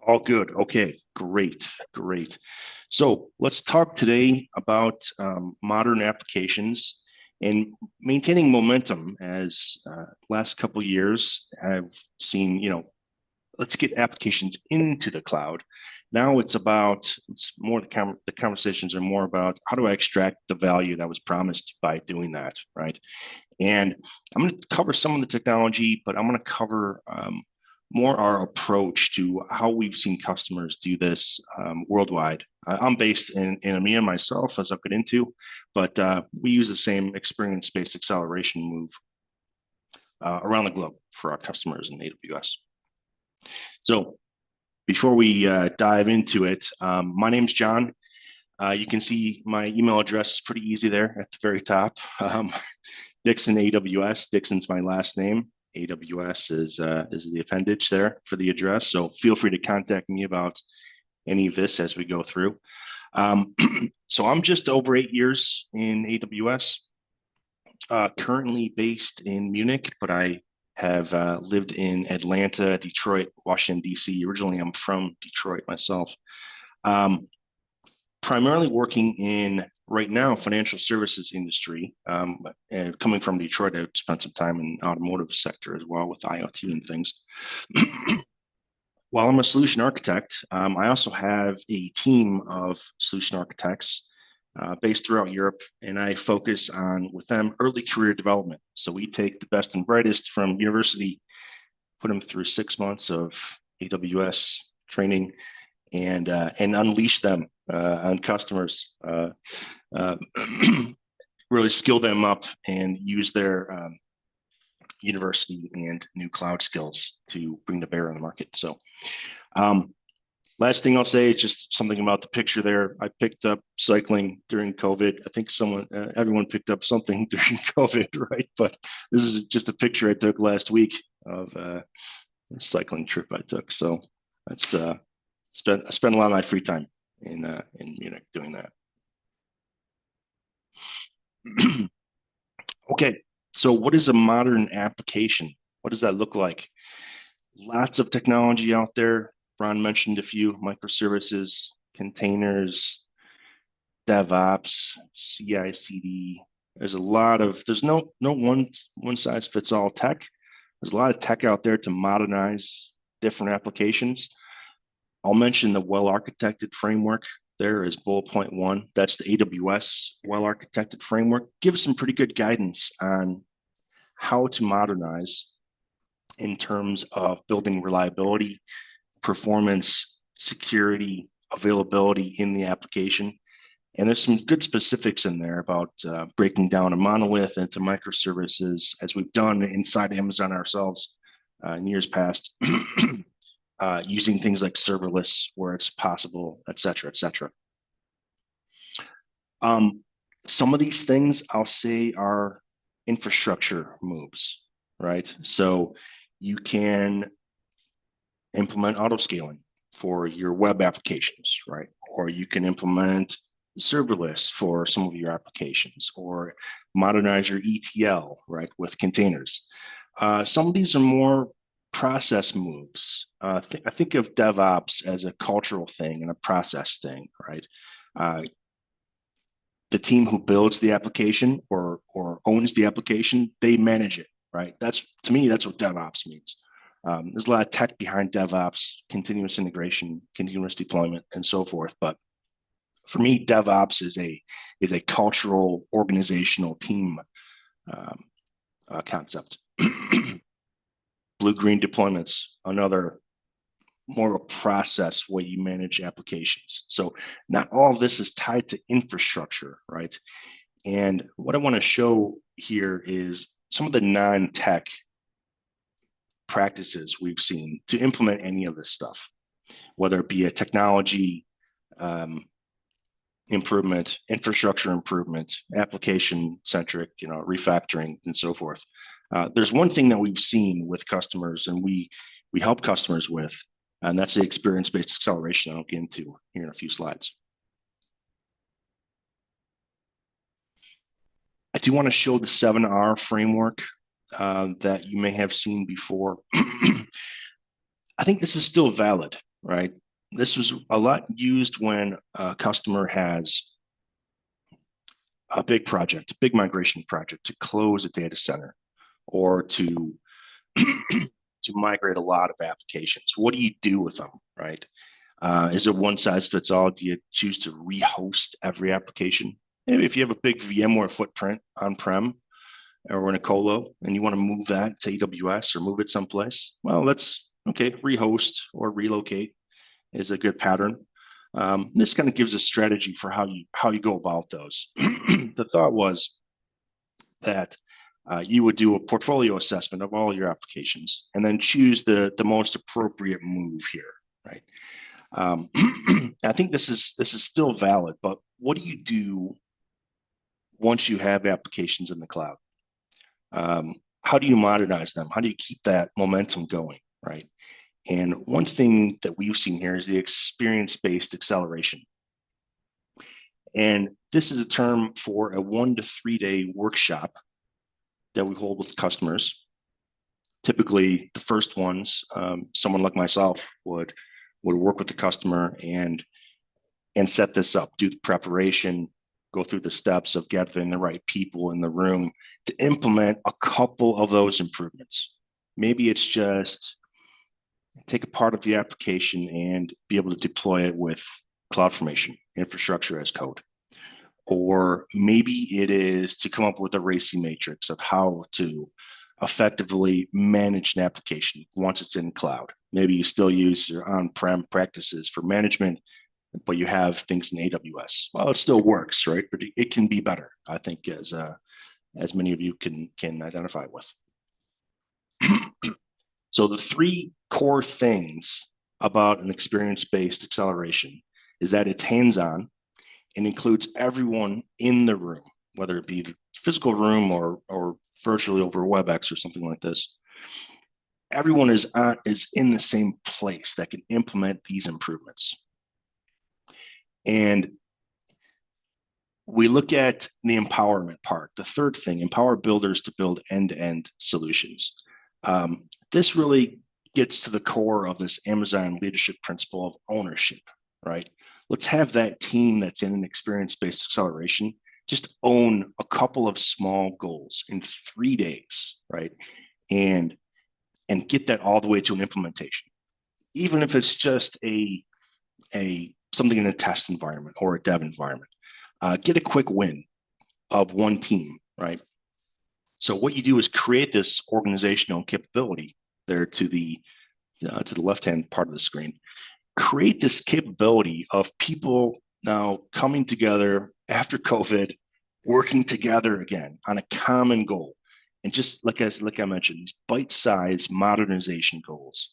All good. Okay, great, great. So let's talk today about modern applications and maintaining momentum. As last couple of years, I've seen, let's get applications into the cloud. Now it's more the conversations are more about how do I extract the value that was promised by doing that, right? And I'm going to cover some of the technology, but I'm going to cover more our approach to how we've seen customers do this worldwide. I'm based in EMEA myself, as I'll get into, but we use the same experience-based acceleration move around the globe for our customers in AWS. So before we dive into it, my name's John. You can see my email address is pretty easy there at the very top. Dixon AWS. Dixon's my last name. AWS is the appendage there for the address. So feel free to contact me about any of this as we go through. So I'm just over 8 years in AWS, currently based in Munich, but I have lived in Atlanta, Detroit, Washington, D.C. Originally, I'm from Detroit myself. Primarily working in right now financial services industry. And coming from Detroit, I spent some time in the automotive sector as well with IoT and things. While I'm a solution architect, I also have a team of solution architects based throughout Europe, and I focus on with them early career development. So we take the best and brightest from university, put them through 6 months of AWS training, and unleash them on customers, really skill them up and use their university and new cloud skills to bring to bear on the market. So last thing I'll say is just something about the picture there. I picked up cycling during COVID. I think everyone picked up something during COVID, right? But this is just a picture I took last week of a cycling trip I took. So that's I spent a lot of my free time in Munich doing that. Okay, so what is a modern application? What does that look like? Lots of technology out there. Ron mentioned a few: microservices, containers, DevOps, CI/CD. There's no one size fits all tech. There's a lot of tech out there to modernize different applications. I'll mention the well-architected framework there is bullet point 1. That's the AWS well-architected framework. Gives some pretty good guidance on how to modernize in terms of building reliability, performance, security, availability in the application. And there's some good specifics in there about breaking down a monolith into microservices, as we've done inside Amazon ourselves in years past. Using things like serverless where it's possible, et cetera, et cetera. Some of these things I'll say are infrastructure moves, right? So you can implement auto-scaling for your web applications, right? Or you can implement serverless for some of your applications, or modernize your ETL, right, with containers. Some of these are more process moves. I think of DevOps as a cultural thing and a process thing, right? The team who builds the application or owns the application, they manage it, right? To me, that's what DevOps means. There's a lot of tech behind DevOps, continuous integration, continuous deployment, and so forth. But for me, DevOps is a cultural, organizational team concept. Blue-green deployments, another more of a process way you manage applications. So not all of this is tied to infrastructure, right? And what I want to show here is some of the non-tech practices we've seen to implement any of this stuff, whether it be a technology improvement, infrastructure improvement, application-centric, refactoring, and so forth. There's one thing that we've seen with customers, and we help customers with, and that's the experience-based acceleration I'll get into here in a few slides. I do want to show the 7R framework that you may have seen before. I think this is still valid. right? This was a lot used when a customer has a big project, a big migration project to close a data center or to to migrate a lot of applications. What do you do with them, right? Is it one size fits all? Do you choose to rehost every application? Maybe if you have a big VMware footprint on-prem or in a colo and you want to move that to AWS or move it someplace, well, that's okay. Rehost or relocate is a good pattern. This kind of gives a strategy for how you go about those. The thought was that you would do a portfolio assessment of all your applications and then choose the most appropriate move here, right? I think this is still valid, but what do you do once you have applications in the cloud? How do you modernize them? How do you keep that momentum going, right? And one thing that we've seen here is the experience-based acceleration. And this is a term for a 1 to 3 day workshop that we hold with customers. Typically, the first ones, someone like myself would work with the customer and set this up, do the preparation, go through the steps of gathering the right people in the room to implement a couple of those improvements. Maybe it's just take a part of the application and be able to deploy it with CloudFormation, infrastructure as code. Or maybe it is to come up with a RACI matrix of how to effectively manage an application once it's in cloud. Maybe you still use your on-prem practices for management, but you have things in AWS. Well, it still works, right? But it can be better, I think, as many of you can identify with. So the three core things about an experience-based acceleration is that it's hands-on and includes everyone in the room, whether it be the physical room or virtually over WebEx or something like this. Everyone is in the same place that can implement these improvements. And we look at the empowerment part. The third thing, empower builders to build end-to-end solutions. This really gets to the core of this Amazon leadership principle of ownership, right? Let's have that team that's in an experience-based acceleration just own a couple of small goals in 3 days, right? And get that all the way to an implementation. Even if it's just something in a test environment or a dev environment. Get a quick win of one team, right? So what you do is create this organizational capability there to the left-hand part of the screen. Create this capability of people now coming together after COVID, working together again on a common goal. And just like I mentioned, these bite-sized modernization goals.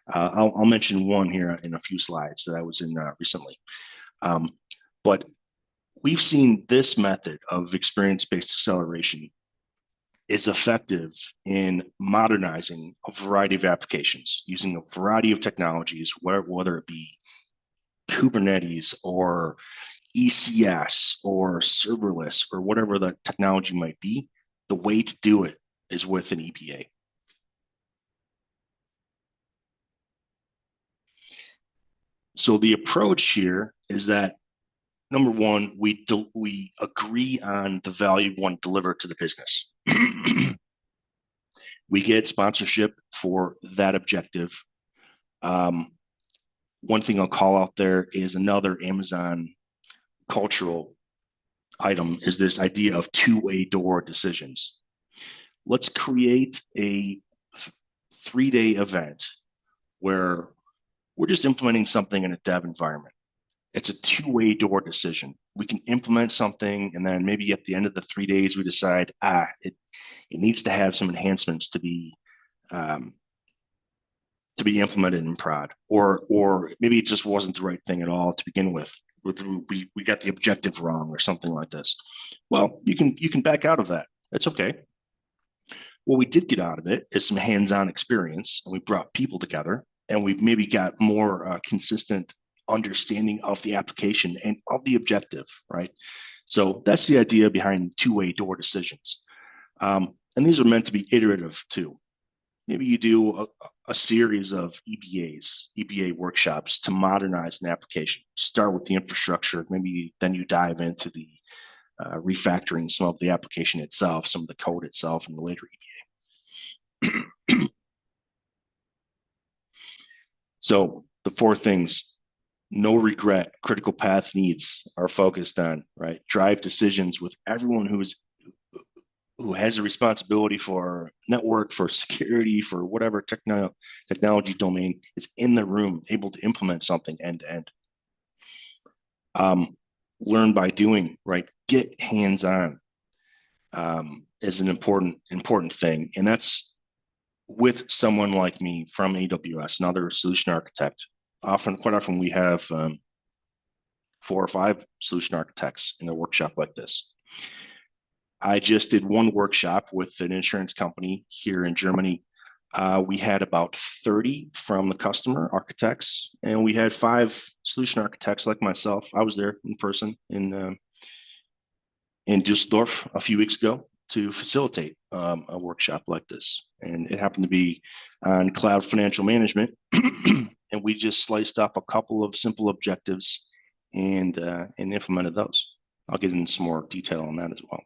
I'll mention one here in a few slides that I was in recently. But we've seen this method of experience-based acceleration is effective in modernizing a variety of applications using a variety of technologies, whether it be Kubernetes or ECS or serverless or whatever the technology might be. The way to do it is with an EBA. So the approach here is that number one, we agree on the value we want to deliver to the business. We get sponsorship for that objective. One thing I'll call out there is another Amazon cultural item is this idea of two-way door decisions. Let's create a 3-day event where we're just implementing something in a dev environment. It's a two-way door decision. We can implement something, and then maybe at the end of the 3 days, we decide, it needs to have some enhancements to be implemented in prod, or maybe it just wasn't the right thing at all to begin with. We got the objective wrong or something like this. Well, you can back out of that. That's okay. What we did get out of it is some hands-on experience, and we brought people together, and we've maybe got more consistent understanding of the application and of the objective, right? So that's the idea behind two-way door decisions. And these are meant to be iterative too. maybe you do a series of EBA workshops to modernize an application. Start with the infrastructure, maybe then you dive into the refactoring some of the application itself, some of the code itself, and the later EBA. So the four things: no regret, critical path needs are focused on, right? Drive decisions with everyone who has a responsibility for network, for security, for whatever technology domain is in the room, able to implement something end to end. Learn by doing, right? Get hands-on is an important thing. And that's with someone like me from AWS, another solution architect. Quite often we have 4 or 5 solution architects in a workshop like this. I just did one workshop with an insurance company here in Germany. We had about 30 from the customer architects, and we had 5 solution architects like myself. I was there in person in Düsseldorf a few weeks ago to facilitate a workshop like this. And it happened to be on cloud financial management. And we just sliced up a couple of simple objectives and implemented those. I'll get into some more detail on that as well.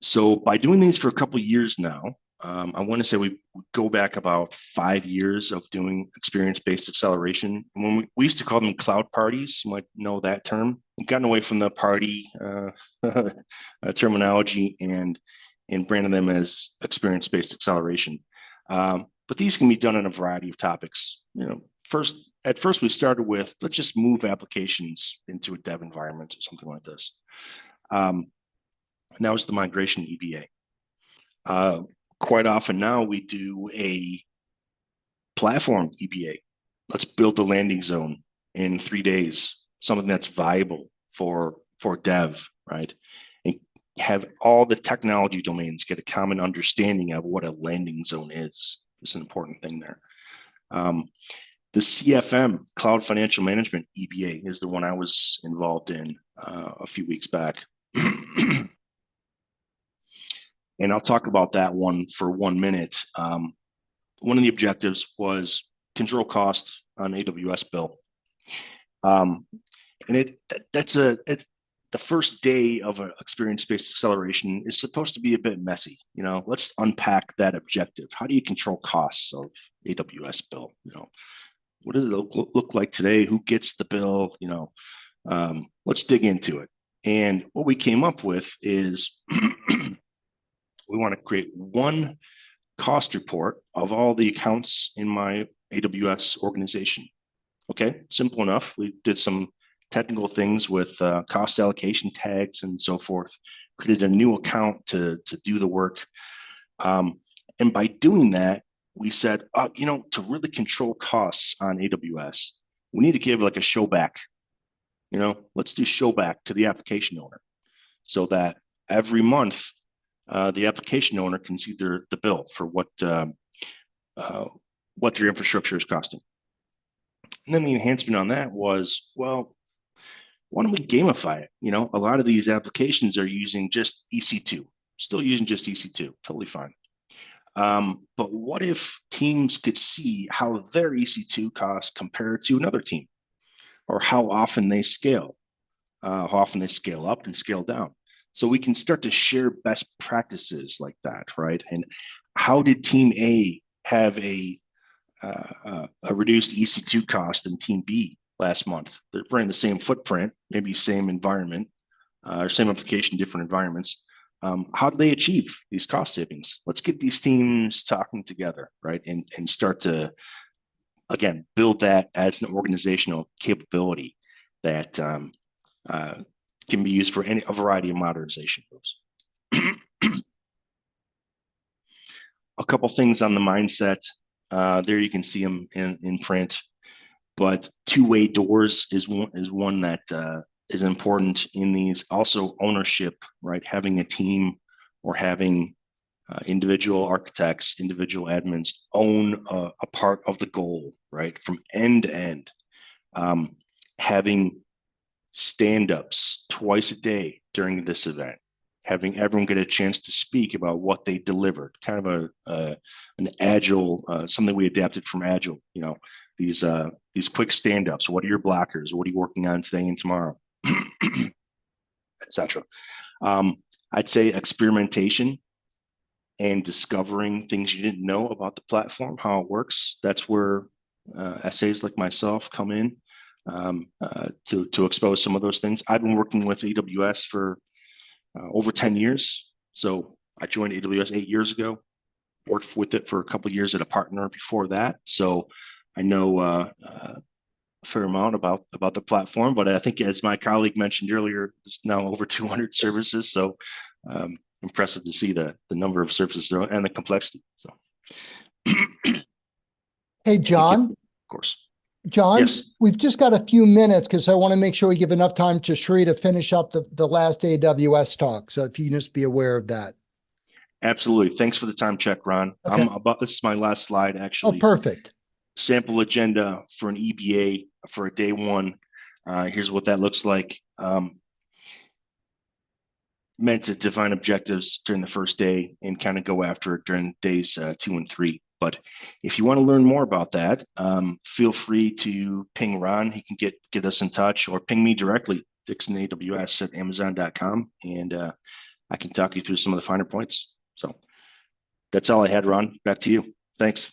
So by doing these for a couple of years now, I want to say we go back about 5 years of doing experience-based acceleration. When we used to call them cloud parties, you might know that term. We've gotten away from the party terminology and branded them as experience-based acceleration. But these can be done in a variety of topics. At first we started with, let's just move applications into a dev environment or something like this. And that was the migration EBA. Quite often now we do a platform EBA. Let's build a landing zone in 3 days, something that's viable for dev, right? And have all the technology domains get a common understanding of what a landing zone is. It's an important thing there. The CFM, Cloud Financial Management EBA, is the one I was involved in a few weeks back. And I'll talk about that one for 1 minute. One of the objectives was control cost on AWS bill. And the first day of an experience-based acceleration is supposed to be a bit messy. Let's unpack that objective. How do you control costs of AWS bill? What does it look like today? Who gets the bill? Let's dig into it. And what we came up with is we want to create one cost report of all the accounts in my AWS organization. Okay, simple enough. We did some technical things with cost allocation tags and so forth, created a new account to do the work. And by doing that, we said, to really control costs on AWS, we need to give like a show back. Let's do show back to the application owner so that every month the application owner can see the bill for what their infrastructure is costing. And then the enhancement on that was, well, why don't we gamify it? A lot of these applications are using just EC2, still using just EC2, totally fine. But what if teams could see how their EC2 costs compare to another team, or how often they scale up and scale down? So we can start to share best practices like that, right? And how did Team A have a reduced EC2 cost than Team B last month? They're running the same footprint, maybe same environment, or same application, different environments. How do they achieve these cost savings? Let's get these teams talking together, right? And start to, again, build that as an organizational capability that can be used for a variety of modernization moves. A couple things on the mindset. There you can see them in print, but two-way doors is one that is important in these. Also ownership, right? Having a team or having individual architects, individual admins own a part of the goal, right? From end to end. Having stand-ups twice a day during this event, having everyone get a chance to speak about what they delivered, kind of an agile, something we adapted from agile, these quick stand-ups. What are your blockers? What are you working on today and tomorrow? Etc. I'd say experimentation and discovering things you didn't know about the platform, how it works. That's where essays like myself come in, to expose some of those things. I've been working with AWS for over 10 years. So I joined AWS 8 years ago, worked with it for a couple of years at a partner before that. So I know a fair amount about the platform, but I think, as my colleague mentioned earlier, there's now over 200 services. So impressive to see the number of services and the complexity. So, Hey, John. Of course. John, Yes, we've just got a few minutes because I want to make sure we give enough time to Sri to finish up the last AWS talk. So if you can just be aware of that. absolutely. Thanks for the time check, Ron. Okay. This is my last slide, Oh, actually. perfect. Sample agenda for an EBA for a day one. Here's what that looks like. Meant to define objectives during the first day and kind of go after it during days 2 and 3. But if you want to learn more about that, feel free to ping Ron. He can get us in touch, or ping me directly, DixonAWS@Amazon.com, and I can talk you through some of the finer points. So that's all I had, Ron. Back to you. Thanks.